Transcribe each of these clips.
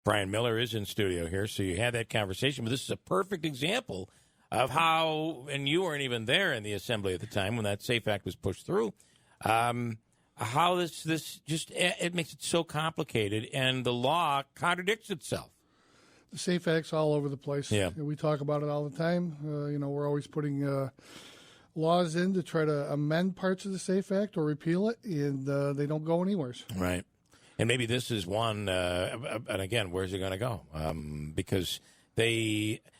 Brian Miller is in studio here, so you had that conversation. But this is a perfect example of how, and you weren't even there in the assembly at the time when that SAFE Act was pushed through, how this just, it makes it so complicated, and the law contradicts itself. The SAFE Act's all over the place. Yeah. We talk about it all the time. We're always putting laws in to try to amend parts of the SAFE Act or repeal it, and they don't go anywhere. Right. And maybe this is one, and again, where's it going to go? Because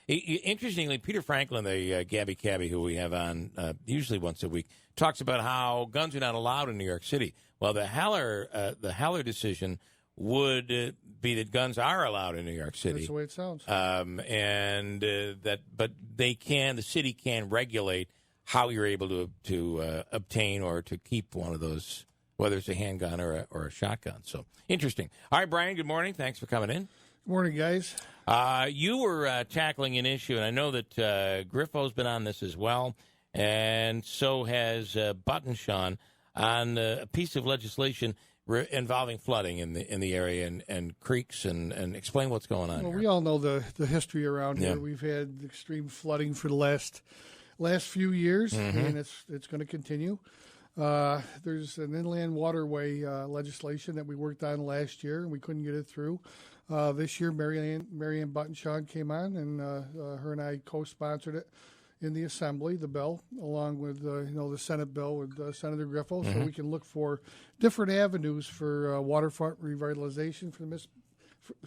interestingly, Peter Franklin, the Gabby Cabby, who we have on usually once a week, talks about how guns are not allowed in New York City. Well, the Heller decision would be that guns are allowed in New York City. That's the way it sounds. But the city can regulate how you're able to obtain or to keep one of those, whether it's a handgun or a shotgun. So interesting. All right, Brian, good morning. Thanks for coming in. Good morning, guys. You were tackling an issue, and I know that Griffo's been on this as well, and so has Buttonshaw on a piece of legislation involving flooding in the area and creeks, and explain what's going on here. We all know the history around here. We've had extreme flooding for the last few years, and it's going to continue. There's an inland waterway legislation that we worked on last year, and we couldn't get it through. This year, Marianne Buttonshaw came on, and her and I co-sponsored it in the Assembly, the bill, along with the Senate bill with Senator Griffo, so we can look for different avenues for waterfront revitalization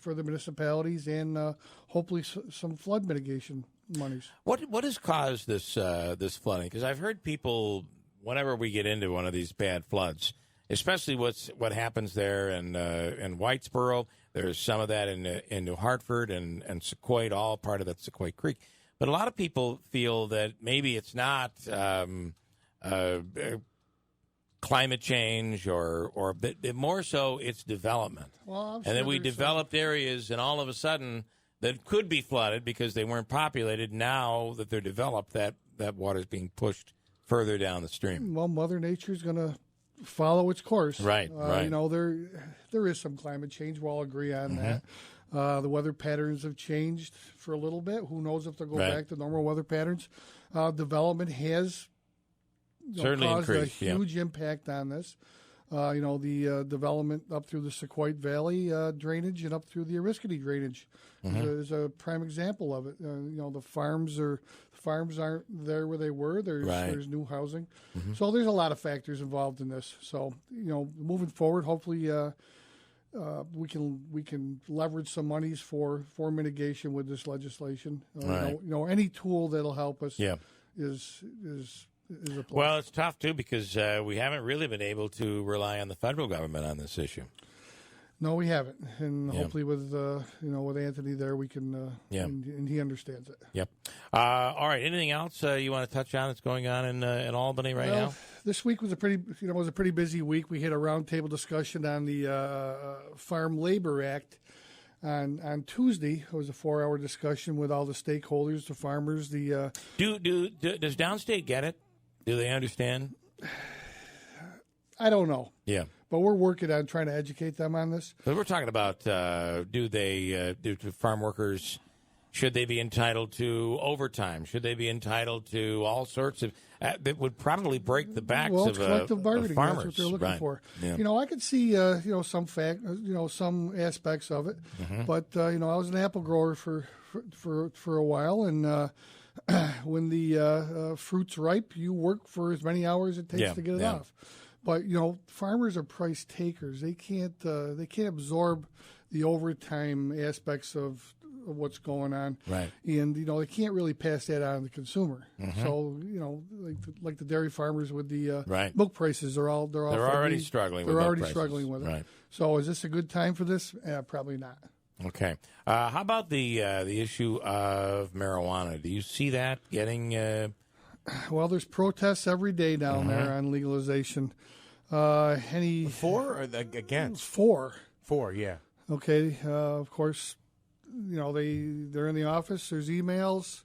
for the municipalities and hopefully some flood mitigation monies. What has caused this flooding? Because I've heard people, whenever we get into one of these bad floods, especially what happens there in Whitesboro, there's some of that in New Hartford and Sequoia, all part of that Sequoia Creek. But a lot of people feel that maybe it's not climate change or more so it's development. Well, and then we developed areas, and all of a sudden that could be flooded because they weren't populated. Now that they're developed, that water's being pushed further down the stream. Well, Mother Nature's going to follow its course. Right. There is some climate change. We'll all agree on that. The weather patterns have changed for a little bit. Who knows if they'll go back to normal weather patterns. Development has certainly caused increased, a huge impact on this. The development up through the Sequoia Valley drainage and up through the Oriskany drainage is a prime example of it. The farms aren't there where they were. There's new housing. So there's a lot of factors involved in this. So moving forward, hopefully we can leverage some monies for mitigation with this legislation. Any tool that'll help us is a plus. Well, it's tough too because we haven't really been able to rely on the federal government on this issue. No, we haven't, and hopefully with with Anthony there, we can. And he understands it. Yep. All right. Anything else you want to touch on that's going on in Albany right now? This week was a pretty busy week. We had a roundtable discussion on the Farm Labor Act. On Tuesday, it was a 4-hour discussion with all the stakeholders, the farmers. Does Downstate get it? Do they understand? I don't know. Yeah. But we're working on trying to educate them on this. But we're talking about do farm workers, should they be entitled to overtime? Should they be entitled to all sorts of that would probably break the backs of collective bargaining. Farmers. That's what they're looking for. Yeah. I could see some aspects of it. But I was an apple grower for a while, and when the fruit's ripe, you work for as many hours it takes to get it off. But farmers are price takers. They can't absorb the overtime aspects of what's going on, right? And they can't really pass that on to the consumer. So like the dairy farmers with the milk prices, they're already struggling. They're already struggling with it. Right. So is this a good time for this? Probably not. Okay. How about the issue of marijuana? Do you see that getting? Well, there's protests every day down there on legalization. For or against? For, yeah. Okay. Of course, they're in the office. There's emails.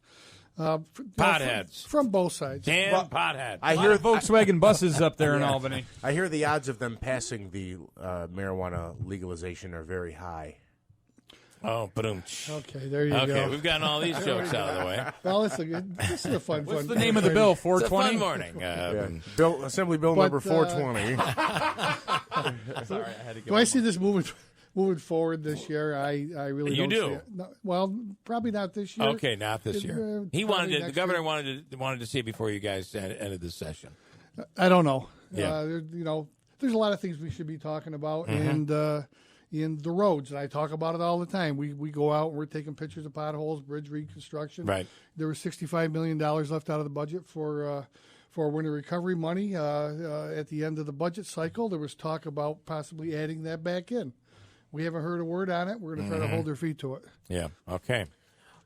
Potheads. From both sides. Damn pothead. I hear Volkswagen buses up there in Albany. I hear the odds of them passing the marijuana legalization are very high. Oh, boom. Okay, there you Okay, go. we've gotten all these jokes out of the way. Well, this is a fun. What's the name of the bill? It's a 420. fun morning. Bill, Assembly Bill But, number 420. Sorry, I had to Do I see this moving forward this year? I really You don't do? see it. No, well, probably not this year. Okay, not this year. He Probably wanted to, the next governor year. wanted to see it before you guys ended the session. I don't know. Yeah. There's a lot of things we should be talking about, Mm-hmm. and in the roads, and I talk about it all the time. We go out and we're taking pictures of potholes, bridge reconstruction. Right. There was $65 million left out of the budget for winter recovery money at the end of the budget cycle. There was talk about possibly adding that back in. We haven't heard a word on it. We're going to try to hold their feet to it. Yeah. Okay.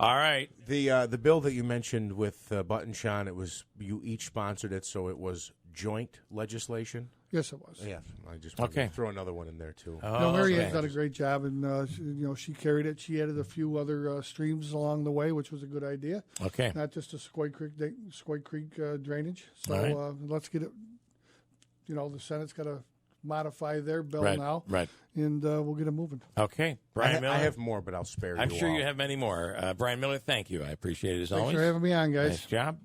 All right. The bill that you mentioned with Button Sean, it was you each sponsored it, so it was joint legislation. Yes, it was. Yeah, I just wanted Okay. to throw another one in there too. Mary okay. Ann's done a great job, and she carried it. She added a few other streams along the way, which was a good idea. Okay. Not just a Squoit Creek drainage. So All right. let's get it. The Senate's got to modify their bill Right. now, Right. and we'll get it moving. Okay. Brian Miller. I have more, but I'll spare you. I'm sure all. you have many more. Brian Miller, thank you. I appreciate it as Thanks always. for having me on, guys. Nice job.